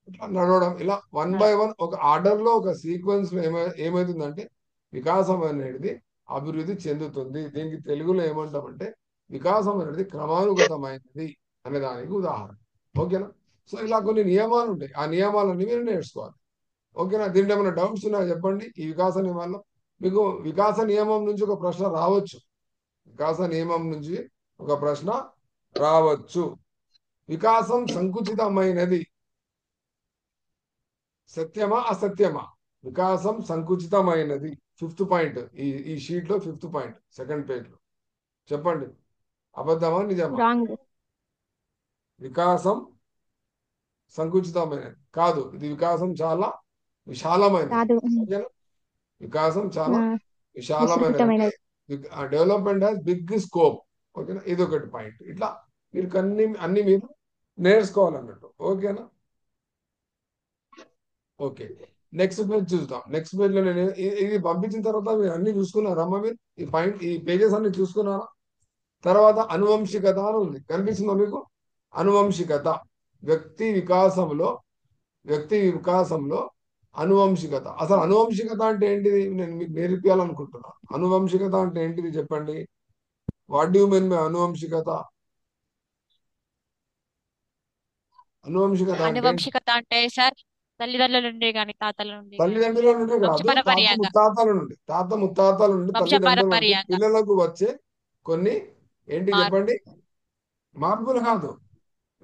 [SPEAKER 1] ఇట్లా నడవడం, ఇలా వన్ బై వన్ ఒక ఆర్డర్ లో ఒక సీక్వెన్స్ లో ఏమవుతుందంటే వికాసం అనేది అభివృద్ధి చెందుతుంది. దీనికి తెలుగులో ఏమంటామంటే వికాసం అనేది క్రమానుగతమైనది అనే దానికి ఉదాహరణ. ఓకేనా? సో ఇలా కొన్ని నియమాలు ఉంటాయి, ఆ నియమాలన్నీ మీరు నేర్చుకోవాలి. ఓకేనా? దీంట్లో ఏమైనా డౌట్స్ ఉన్నాయా చెప్పండి. ఈ వికాస నియమాల్లో మీకు వికాస నియమం నుంచి ఒక ప్రశ్న రావచ్చు. వికాస నియమం నుంచి ఒక ప్రశ్న రావచ్చు. వికాసం సంకుచితమైనది సత్యమా అసత్యమా? వికాసం సంకుచితమైనది. ఫిఫ్త్ పాయింట్, ఈ షీట్ లో ఫిఫ్త్ పాయింట్, సెకండ్ పేజ్ లో. చెప్పండి, అబద్ధమా నిజమా?
[SPEAKER 3] రాంగ్.
[SPEAKER 1] వికాసం సంకుచితమైనది కాదు, ఇది వికాసం చాలా విశాలమైనది.
[SPEAKER 3] కాదు.
[SPEAKER 1] ఓకేనా? వికాసం చాలా
[SPEAKER 3] ఆ,
[SPEAKER 1] విశాలమైనది, అంటే
[SPEAKER 3] విస్తృతమైనది.
[SPEAKER 1] Development has big scope. ఓకేనా? ఇది ఒకటి పాయింట్. ఇట్లా మీరు అన్ని మీరు నేర్చుకోవాలన్నట్టు. ఓకేనా? ఓకే, నెక్స్ట్ పేజ్ చూద్దాం. నెక్స్ట్ పేజ్ లో నేను ఇది పంపించిన తర్వాత మీరు అన్ని చూసుకున్నారమ్మా? మీరు ఈ పేజెస్ అన్ని చూసుకున్నారా? తర్వాత అనువంశికత అని ఉంది, కనిపిస్తుందా మీకు? అనువంశికత, వ్యక్తి వికాసంలో వ్యక్తి వికాసంలో అనువంశికత. అసలు అనువంశికత అంటే ఏంటిది నేను మీకు నేర్పించాలనుకుంటున్నాను. అనువంశికత అంటే ఏంటిది చెప్పండి. వాట్ డూ మీన్ బై అనువంశికత? అనువంశికత అంటే
[SPEAKER 2] అనువంశికత అంటే సార్ తల్లిదండ్రుల నుండి కానీ తాతల నుండి కానీ
[SPEAKER 1] తల్లిదండ్రుల నుండి కాదు,
[SPEAKER 2] వంశపారపర్యంగా
[SPEAKER 1] తాత ముత్తాతల నుండి తల్లిదండ్రుల నుండి
[SPEAKER 2] వంశపారపర్యంగా
[SPEAKER 1] పిల్లలకు వచ్చే కొన్ని ఏంటి చెప్పండి,
[SPEAKER 2] మార్పు
[SPEAKER 1] మార్పులు కాదు.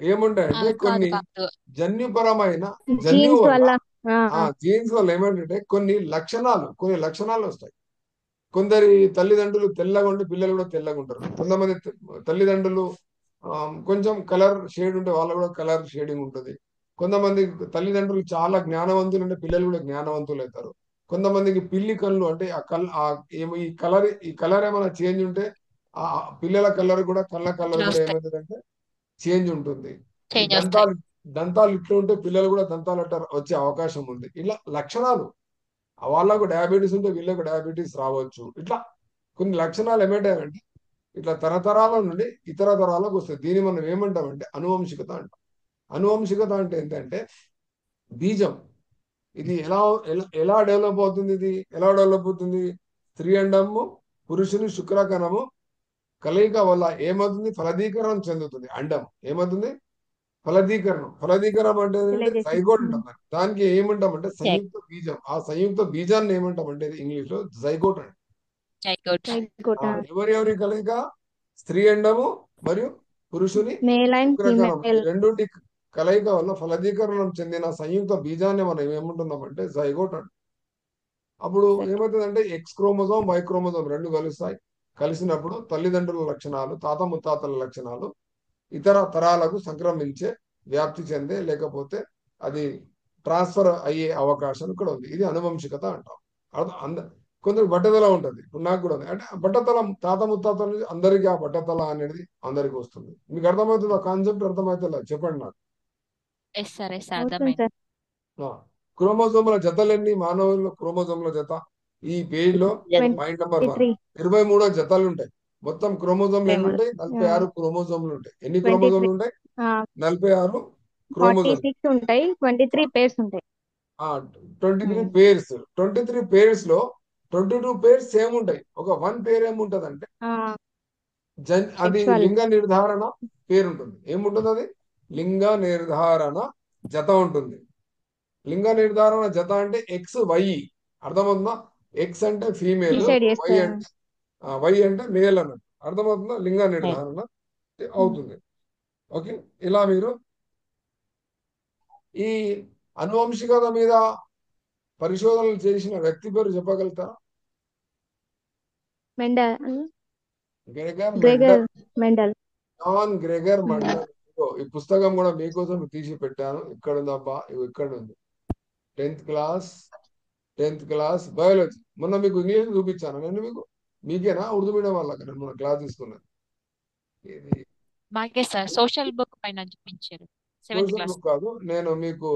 [SPEAKER 1] ఏముంటాయంటే
[SPEAKER 2] కాదు
[SPEAKER 1] కొన్ని
[SPEAKER 2] కాదు
[SPEAKER 1] జన్యుపరమైన జన్యు
[SPEAKER 3] జీన్స్
[SPEAKER 1] వల్ల,
[SPEAKER 3] వల్ల. ఆ,
[SPEAKER 1] జీన్స్ వల్ల ఏమంటే కొన్ని లక్షణాలు వస్తాయి. కొందరి తల్లిదండ్రులు తెల్లగా ఉండి పిల్లలు కూడా తెల్లగా ఉంటారు. కొంతమంది తల్లిదండ్రులు కొంచెం కలర్ షేడ్ ఉంటే వాళ్ళ కూడా కలర్ షేడింగ్ ఉంటుంది. కొంతమంది తల్లిదండ్రులు చాలా జ్ఞానవంతులు ఉంటే పిల్లలు కూడా జ్ఞానవంతులు అవుతారు. కొంతమందికి పిల్లి కళ్ళు అంటే ఈ కలర్ ఏమైనా చేంజ్ ఉంటే ఆ పిల్లల కలర్ కూడా కలర్
[SPEAKER 2] ఇట్లా
[SPEAKER 1] కూడా
[SPEAKER 2] వస్తాయి,
[SPEAKER 1] ఏమవుతుందంటే చేంజ్ ఉంటుంది. ఈ
[SPEAKER 2] చేంజ్ వస్తాయి.
[SPEAKER 1] దంతాలు ఇట్లా ఉంటే పిల్లలు కూడా దంతాలు అట్ట వచ్చే అవకాశం ఉంది. ఇలా లక్షణాలు, వాళ్ళకు డయాబెటీస్ ఉంటే వీళ్ళకు డయాబెటీస్ రావచ్చు. ఇట్లా కొన్ని లక్షణాలు ఏమంటారంటే ఇట్లా తరతరాల నుండి ఇతర తరాలకు వస్తాయి. దీన్ని మనం ఏమంటామంటే అనువంశికత అంటాం. అనువంశికత అంటే ఏంటంటే బీజం. ఇది ఎలా డెవలప్ అవుతుంది? ఇది ఎలా డెవలప్ అవుతుంది? స్త్రీ అండము పురుషుని శుక్రకణము కలయిక వల్ల ఏమవుతుంది? ఫలదీకరణం చెందుతుంది. అండం ఏమవుతుంది? ఫలదీకరణం అంటే ఏంటంటే
[SPEAKER 3] fertilization.
[SPEAKER 1] జైగోట్ అంటాం. దానికి ఏమంటామంటే
[SPEAKER 3] Check.
[SPEAKER 1] సంయుక్త బీజం. ఆ సంయుక్త బీజాన్ని ఏమంటామంటే ఇంగ్లీష్ లో జైగోట్ అంటాం.
[SPEAKER 2] Childhood
[SPEAKER 3] Good.
[SPEAKER 1] ఎవరి కలయిక? స్త్రీ అండము మరియు పురుషుని
[SPEAKER 3] Male and
[SPEAKER 1] శుక్రకణం, ఈ
[SPEAKER 3] female.
[SPEAKER 1] రెండుటి కలయిక వల్ల ఫలదీకరణం చెందిన సంయుక్త బీజాన్ని మనం ఏమంటున్నామంటే జైగోట్ అంటాం. అప్పుడు
[SPEAKER 3] Correct.
[SPEAKER 1] ఏమవుతుందంటే ఎక్స్ క్రోమోజోమ్ వై క్రోమోజోమ్ రెండు కలుస్తాయి. కలిసినప్పుడు తల్లిదండ్రుల లక్షణాలు తాత ముత్తాతల లక్షణాలు ఇతర తరాలకు సంక్రమించే, వ్యాప్తి చెందే, లేకపోతే అది ట్రాన్స్ఫర్ అయ్యే అవకాశం ఇక్కడ ఉంది. ఇది అనువంశికత అంటాం. కొందరు బట్టతల ఉంటుంది. ఇప్పుడు నాకు కూడా ఉంది. అంటే బట్టతల తాత ముత్తాతల నుంచి అందరికీ ఆ బట్టతల అనేది అందరికీ వస్తుంది. మీకు అర్థమవుతుంది? ఆ కాన్సెప్ట్ అర్థమవుతుందా చెప్పండి నాకు.
[SPEAKER 2] ఎస్ సార్, ఎస్
[SPEAKER 3] అవుతుంది
[SPEAKER 2] అర్థమైంది.
[SPEAKER 3] సార్.
[SPEAKER 1] క్రోమోజోముల జతలెన్ని మానవుల్లో? క్రోమోజోముల జత ఈ పేజ్ లో పాయింట్ నెంబర్ 1
[SPEAKER 3] 23.
[SPEAKER 1] 23 జతలు ఉంటాయి. మొత్తం క్రోమోజోమ్లు ఎన్ని
[SPEAKER 3] 23.
[SPEAKER 1] ఉంటాయి? 46 క్రోమోజోమ్లు ఉంటాయి. ఎన్ని
[SPEAKER 3] 23.
[SPEAKER 1] క్రోమోజోమ్లు ఉంటాయి? 46 క్రోమోజోమ్.
[SPEAKER 3] 46 ఉంటాయి, 23 పేర్స్ ఉంటాయి.
[SPEAKER 1] 23 పేర్స్. 23 పేర్స్ లో 22 పేర్స్ సేమ్ ఉంటాయి. ఒక 1 పేరు ఏముంటది అంటే అది
[SPEAKER 3] Sexual.
[SPEAKER 1] లింగ నిర్ధారణ పేరు ఉంటుంది. ఏముంటుంది? అది లింగ నిర్ధారణ జత ఉంటుంది. లింగ నిర్ధారణ జత అంటే ఎక్స్ వై. అర్థమవుతుందా? ఎక్స్ అంటే ఫీమేల్,
[SPEAKER 3] Decide
[SPEAKER 1] వై
[SPEAKER 3] చేస్తారు.
[SPEAKER 1] అంటే మేల్ అన్నట్టు. అర్థమవుతుందా? లింగ నిర్ధారణ అవుతుంది. ఓకే, ఇలా మీరు ఈ అనువంశికత మీద పరిశోధనలు చేసిన వ్యక్తి పేరు చెప్పగలుగుతారా?
[SPEAKER 3] Mendel.
[SPEAKER 1] Gregor
[SPEAKER 3] Gregor
[SPEAKER 1] Mendel.
[SPEAKER 3] Mendel.
[SPEAKER 1] John Gregor Mendel. ఈ పుస్తకం కూడా మీకోసం తీసి పెట్టాను. ఇక్కడ ఉందబ్బా, ఇక్కడ ఉంది. 10th class biology. మొన్న మీకు ఇంగ్లీష్ చూపించాను నేను. మీకేనా ఉర్దూ మీడియం వాళ్ళకి నేను మొన్న క్లాస్ తీసుకున్నాను. ఇది
[SPEAKER 2] మాకే సార్ సోషల్ బుక్ పైన చూపించారు సెవెంత్
[SPEAKER 1] సోషల్
[SPEAKER 2] క్లాస్.
[SPEAKER 1] బుక్ కాదు, నేను మీకు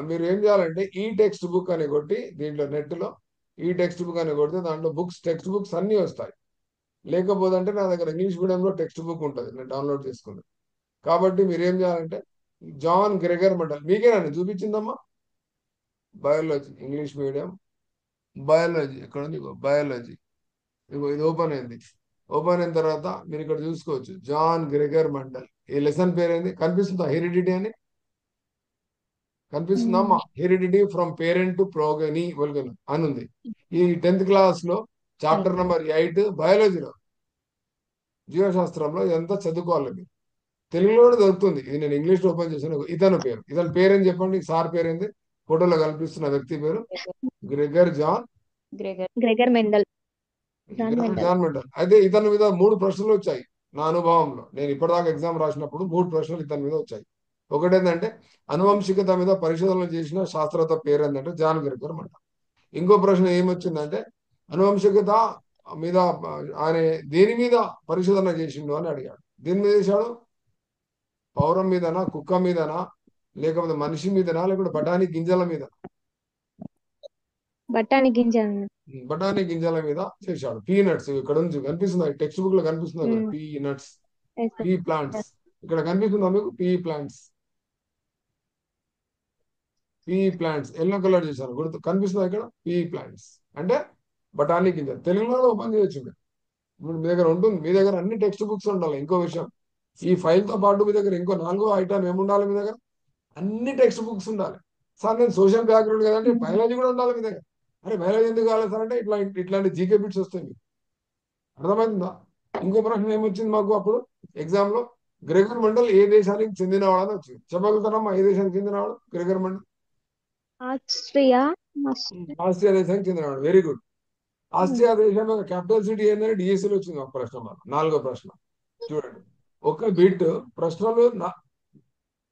[SPEAKER 1] మీరు ఏం చేయాలంటే ఈ టెక్స్ట్ బుక్ అని కొట్టి దీంట్లో నెట్లో ఈ టెక్స్ట్ బుక్ అని కొడితే దాంట్లో టెక్స్ట్ బుక్స్ అన్నీ వస్తాయి. లేకపోతే అంటే నా దగ్గర ఇంగ్లీష్ మీడియంలో టెక్స్ట్ బుక్ ఉంటుంది, నేను డౌన్లోడ్ చేసుకున్నాను. కాబట్టి మీరు ఏం చేయాలంటే జాన్ గ్రెగర్ మెండల్, మీకేనండి చూపించిందమ్మా, బయాలజీ ఇంగ్లీష్ మీడియం, బయాలజీ ఎక్కడ ఉంది, బయాలజీ. ఇగో ఇది ఓపెన్ అయింది. ఓపెన్ అయిన తర్వాత మీరు ఇక్కడ చూసుకోవచ్చు జాన్ గ్రెగర్ మండల్. ఈ లెసన్ పేరు ఏంది కనిపిస్తుందా, హెరిడిటీ అని కనిపిస్తుందా అమ్మా, హెరిడిటీ ఫ్రమ్ పేరెంట్ టు ప్రోగనీ వల్గన్ అని ఉంది. ఈ 10th క్లాస్ లో చాప్టర్ నెంబర్ 8 బయాలజీలో, జీవశాస్త్రంలో ఇదంతా చదువుకోవాలి మీరు. తెలుగులో కూడా దొరుకుతుంది, ఇది నేను ఇంగ్లీష్ లో ఓపెన్ చేశాను. ఇతని పేరు ఏం చెప్పండి, సార్ పేరు ఏంది, ఫోటోలో కనిపిస్తున్న వ్యక్తి పేరు Gregor John
[SPEAKER 3] Gregor Mendel.
[SPEAKER 1] John Mendel. అయితే ఇతని మీద 3 ప్రశ్నలు వచ్చాయి నా అనుభవంలో. నేను ఇప్పటిదాకా ఎగ్జామ్ రాసినప్పుడు 3 ప్రశ్నలు ఇతని మీద వచ్చాయి. ఒకటేంటంటే అనువంశికత మీద పరిశోధనలు చేసిన శాస్త్రవేత్త పేరు ఏంటంటే జాన్ గ్రెగర్ మెండల్. ఇంకో ప్రశ్న ఏమొచ్చిందంటే అనువంశికత మీద ఆయన దేని మీద పరిశోధన చేసిండు అని అడిగాడు. దేని మీద చేశాడు, పౌరం మీదనా, కుక్క మీదనా, లేకపోతే మనిషి మీదనా, లేకపోతే బఠానీ గింజల మీద?
[SPEAKER 3] బఠానీ గింజ.
[SPEAKER 1] బఠానీ గింజల మీద చేశాడు. పీనట్స్ ఇక్కడ నుంచి కనిపిస్తుంది, టెక్స్ట్ బుక్ లో కనిపిస్తుంది కదా, పీనట్స్, పీ ప్లాంట్స్. ఇక్కడ కనిపిస్తుందా మీకు, pea plants, pea plants yellow colour చేశారు, గుర్తు కనిపిస్తుందా ఇక్కడ, పీ ప్లాంట్స్ అంటే బఠానీ గింజలు. తెలుగులో ఓపెన్ చేయొచ్చు మీరు, ఇప్పుడు మీ దగ్గర ఉంటుంది, మీ దగ్గర అన్ని టెక్స్ట్ బుక్స్ ఉండాలి. ఇంకో విషయం, ఈ ఫైల్ తో పాటు మీ దగ్గర ఇంకో 4వ ఐటమ్ ఏముండాలి, మీ దగ్గర అన్ని టెక్స్ట్ బుక్స్ ఉండాలి. సార్ నేను సోషల్ బ్యాక్గ్రౌండ్ కదంటే బయాలజీ కూడా ఉండాలి మీ దగ్గర. అరే బయాలజీ ఎందుకు కావాలి సార్ అంటే ఇట్లాంటి జీకే బిట్స్ వస్తాయి మీకు, అర్థమవుతుందా? ఇంకో ప్రశ్న ఏమొచ్చింది మాకు అప్పుడు ఎగ్జామ్ లో, గ్రెగర్ మండల్ ఏ దేశానికి చెందినవాడు అని వచ్చింది. చెప్పగలుగుతారమ్మా ఏ దేశానికి చెందినవాడు గ్రెగర్ మండల్?
[SPEAKER 3] ఆస్ట్రియా.
[SPEAKER 1] ఆస్ట్రియా దేశానికి చెందినవాడు. Very good. ఆస్ట్రియా దేశం యొక్క క్యాపిటల్ సిటీ ఏంటంటే డిఎస్సీలో వచ్చింది ఒక ప్రశ్న. మన 4వ ప్రశ్న చూడండి, ఒక బిట్ ప్రశ్నలు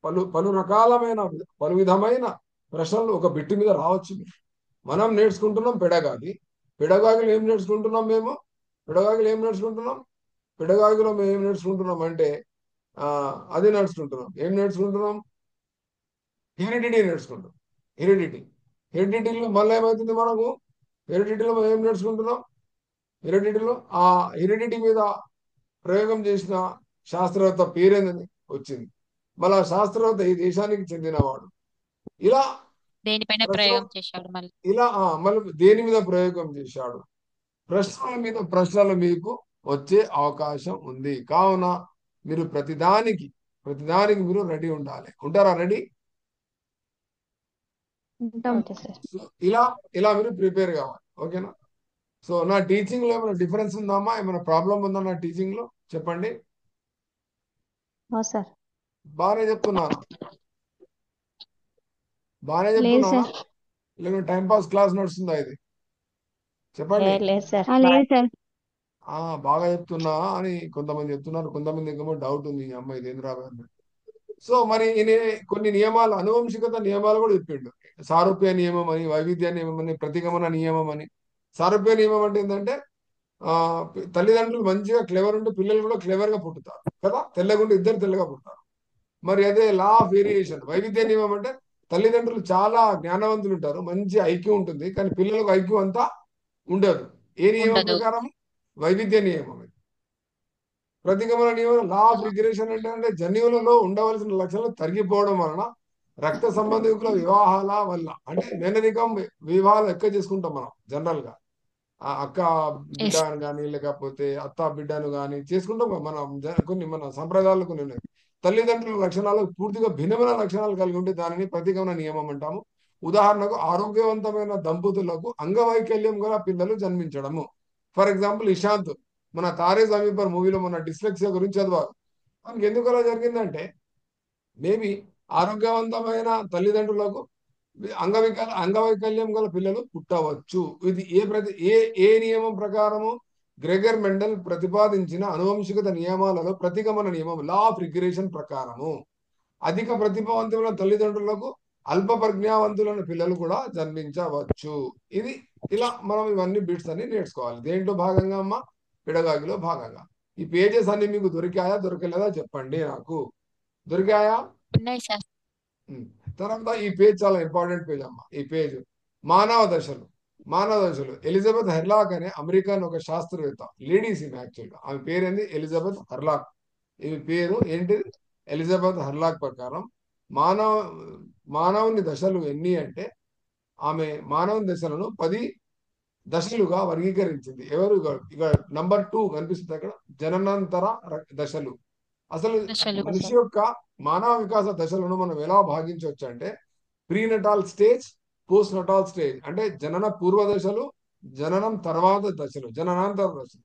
[SPEAKER 1] పలు విధమైన ప్రశ్నలు ఒక బిట్ మీద రావచ్చు. మనం నేర్చుకుంటున్నాం పెడగాగి. పెడగాగిలో ఏం నేర్చుకుంటున్నాం మేము, పెడగాగిలో మేము ఏం నేర్చుకుంటున్నాం అంటే అది నేర్చుకుంటున్నాం. ఏం నేర్చుకుంటున్నాం, హెరిడిటీ నేర్చుకుంటాం. హెరిడిటీలో మళ్ళీ ఏమవుతుంది మనకు, హెరిడిటీలో మనం ఏం నేర్చుకుంటున్నాం, హెరిడిటీలో ఆ హెరిడిటీ మీద ప్రయోగం చేసిన శాస్త్రవేత్త పేరేందని వచ్చింది. మళ్ళా శాస్త్రవేత్త ఈ దేశానికి చెందినవాడు. ఇలా
[SPEAKER 2] దేనిపైన ప్రయోగం చేశాడు మళ్ళీ,
[SPEAKER 1] ఇలా మళ్ళీ దేని మీద ప్రయోగం చేశాడు, ప్రశ్నల మీద ప్రశ్నలు మీకు వచ్చే అవకాశం ఉంది. కావున మీరు ప్రతిదానికి మీరు రెడీ ఉండాలి. ఉంటారా రెడీ? సో ఇలా మీరు ప్రిపేర్ కావాలి. ఓకేనా? సో నా టీచింగ్ లో ఏమైనా డిఫరెన్స్ ఉందమ్మా, ఏమైనా ప్రాబ్లం ఉందా నా టీచింగ్ లో చెప్పండి. బాగానే చెప్తున్నానా, లేకపోతే టైం పాస్ క్లాస్ నడుస్తుందా ఇది చెప్పండి. బాగా చెప్తున్నా అని కొంతమంది చెప్తున్నారు, కొంతమంది ఏమో డౌట్ ఉంది, ఈ అమ్మాయి ఇదేం రాబోయే. సో మరి కొన్ని నియమాలు, అనువంశికత నియమాలు కూడా చెప్పిండు. సారూప్య నియమం అని, వైవిధ్య నియమం అని, ప్రతిగమన నియమం అని. సారూప్య నియమం అంటే ఏంటంటే తల్లిదండ్రులు మంచిగా క్లెవర్ ఉంటే పిల్లలు కూడా క్లెవర్ గా పుట్టుతారు కదా, తెల్లగుంటే ఇద్దరు తెల్లగా పుడతారు. మరి అదే లా ఆఫ్ వేరియేషన్, వైవిధ్య నియమం అంటే తల్లిదండ్రులు చాలా జ్ఞానవంతులు ఉంటారు, మంచి ఐక్యూ ఉంటుంది, కానీ పిల్లలకు ఐక్యూ అంతా ఉండదు. ఏ నియమం ప్రకారం, వైవిధ్య నియమం. ప్రతిగమన నియమం, లా ఆఫ్ రిగ్రెషన్ అంటే జన్యువులలో ఉండవలసిన లక్షణాలు తరిగిపోవడం వలన రక్త సంబంధికుల వివాహాల వల్ల, అంటే మేనరికం వివాహాలు ఎక్కువ చేసుకుంటాం మనం జనరల్ గా, అక్క బిడ్డను కానీ లేకపోతే అత్త బిడ్డను కానీ చేసుకుంటాం మనం. కొన్ని మన సంప్రదాయాలు కొన్ని ఉన్నాయి. తల్లిదండ్రుల లక్షణాలు పూర్తిగా భిన్నమైన లక్షణాలు కలిగి ఉంటే దానిని ప్రతిగమన నియమం అంటాము. ఉదాహరణకు ఆరోగ్యవంతమైన దంపతులకు అంగవైకల్యం గల పిల్లలు జన్మించడము. ఫర్ ఎగ్జాంపుల్ ఇషాంత్, మన తారే జమీన్ పర్ మూవీలో మన డిస్లెక్సియా గురించి చదవాలి. మనకి ఎందుకు అలా జరిగిందంటే మేబీ ఆరోగ్యవంతమైన తల్లిదండ్రులకు అంగవైకల్యం గల పిల్లలు పుట్టవచ్చు. ఇది ఏ నియమం ప్రకారము, గ్రెగర్ మెండల్ ప్రతిపాదించిన అనువంశికత నియమాలలో ప్రతిగమన నియమం, లా ఆఫ్ రిగ్రెషన్ ప్రకారము అధిక ప్రతిభావంతులైన తల్లిదండ్రులకు అల్ప ప్రజ్ఞావంతులైన పిల్లలు కూడా జన్మించవచ్చు. ఇలా మనం ఇవన్నీ బిట్స్ అన్ని నేర్చుకోవాలి. దేంట్లో భాగంగా అమ్మా, పెడగాగిలో భాగంగా. ఈ పేజెస్ అన్ని మీకు దొరికాయా దొరకలేదా చెప్పండి నాకు. దొరికాయా?
[SPEAKER 2] ఉన్నాయి సార్.
[SPEAKER 1] ఉమ్. తర్వాత ఈ పేజ్ చాలా ఇంపార్టెంట్ పేజ్ అమ్మా. ఈ పేజ్ మానవ దశలు. మానవ దశలు ఎలిజబెత్ హెర్లాక్ అనే అమెరికన్ ఒక శాస్త్రవేత్త, లేడీస్ ఈమె యాక్చువల్గా. ఆమె పేరేంది? ఎలిజబెత్ హెర్లాక్. ఈమె పేరు ఏంటిది? ఎలిజబెత్ హెర్లాక్ ప్రకారం మానవ మానవుని దశలు ఎన్ని అంటే, ఆమె మానవుని దశలను 10 దశలుగా వర్గీకరించింది. ఎవరు? ఇక నంబర్ 2 కనిపిస్తుంది అక్కడ, జననాంతర దశలు. అసలు
[SPEAKER 2] దశలు.
[SPEAKER 1] మనిషి యొక్క మానవ వికాస దశలను మనం ఎలా భాగించవచ్చు అంటే, ప్రీనటాల్ స్టేజ్, పోస్ట్ నటాల్ స్టేజ్. అంటే జనన పూర్వ దశలు, జననం తర్వాత దశలు, జననాంతర దశలు.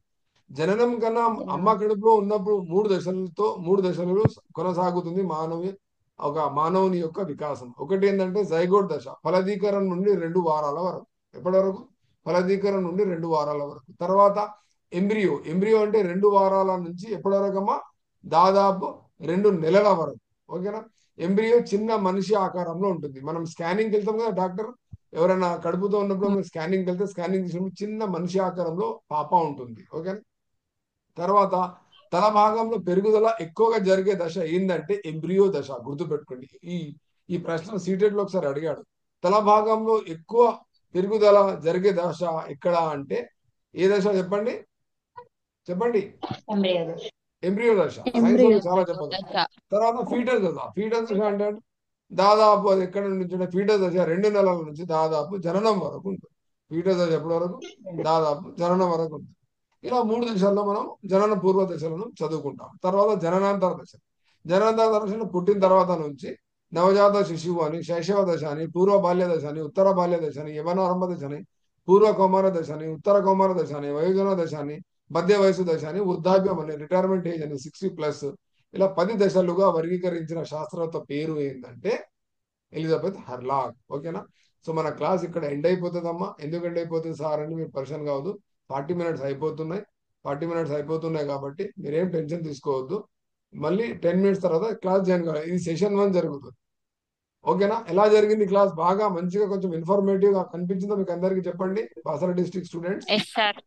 [SPEAKER 1] జననం కన్నా అమ్మ కడుపులో ఉన్నప్పుడు 3 దశలు కొనసాగుతుంది మానవుని యొక్క వికాసం. ఒకటి ఏంటంటే జైగోట్ దశ, ఫలదీకరణ నుండి 2 వారాల వరకు. ఎప్పటి వరకు? ఫలదీకరణ నుండి 2 వారాల వరకు. తర్వాత ఎంబ్రియో. ఎంబ్రియో అంటే 2 వారాల నుంచి ఎప్పటి వరకు అమ్మా? దాదాపు 2 నెలల వరకు. ఓకేనా? ఎంబ్రియో చిన్న మనిషి ఆకారంలో ఉంటుంది. మనం స్కానింగ్కి వెళ్తాం కదా డాక్టర్, ఎవరైనా కడుపుతో ఉన్నప్పుడు మనం స్కానింగ్కి వెళ్తే స్కానింగ్ చేసినప్పుడు చిన్న మనిషి ఆకారంలో పాప ఉంటుంది. ఓకేనా? తర్వాత తల భాగంలో పెరుగుదల ఎక్కువగా జరిగే దశ ఏంటంటే ఎంబ్రియో దశ. గుర్తుపెట్టుకోండి. ఈ ఈ ప్రశ్న సీటెడ్ లో ఒకసారి అడిగాడు. తల భాగంలో ఎక్కువ పెరుగుదల జరిగే దశ ఎక్కడ అంటే ఏ దశ చెప్పండి? చెప్పండి. ఎంబ్రియో దశ. Science
[SPEAKER 3] Embryo.
[SPEAKER 1] వాళ్ళు చాలా చెప్పగలరు. తర్వాత ఫీటస్ దశ. ఫీటస్ దశ అంటే దాదాపు అది ఎక్కడ నుంచి అంటే, ఫీటస్ దశ 2 నెలల నుంచి దాదాపు జననం వరకు ఉంటుంది. ఫీటస్ దశ ఎప్పటి వరకు? దాదాపు జననం వరకు ఉంటుంది. ఇలా 3 దశల్లో మనం జనన పూర్వ దశలను చదువుకుంటాం. తర్వాత జననాంతర దశ. జననాంతర దశను పుట్టిన తర్వాత నుంచి నవజాత శిశువు అని, శైశవ దశ అని, పూర్వ బాల్య దశ అని, ఉత్తర బాల్య దశ అని, యవనారంభ దశ అని, పూర్వ కౌమార దశ అని, ఉత్తర కౌమార దశ అని, వయోజన దశ అని, మధ్య వయసు దశ అని, వృద్ధాప్యం అని, రిటైర్మెంట్ ఏజ్ అని, 60+, ఇలా 10 దశలుగా వర్గీకరించిన శాస్త్రవేత్త పేరు ఏంటంటే ఎలిజబెత్ హెర్లాక్. ఓకేనా? సో మన క్లాస్ ఇక్కడ ఎండ్ అయిపోతుందమ్మా. ఎందుకు ఎండ్ అయిపోతుంది సార్ అని మీరు పరేషాన్ కావద్దు. 40 మినిట్స్ అయిపోతున్నాయి. 40 మినిట్స్ అయిపోతున్నాయి కాబట్టి మీరేం టెన్షన్ తీసుకోవద్దు. మళ్ళీ 10 మినిట్స్ తర్వాత క్లాస్ జాయిన్ కావాలి. ఇది సెషన్ 1 జరుగుతుంది. ఓకేనా? ఎలా జరిగింది క్లాస్? బాగా మంచిగా కొంచెం ఇన్ఫర్మేటివ్ గా కనిపించిందో మీకు అందరికీ చెప్పండి, Basara district students.
[SPEAKER 2] Yes sir.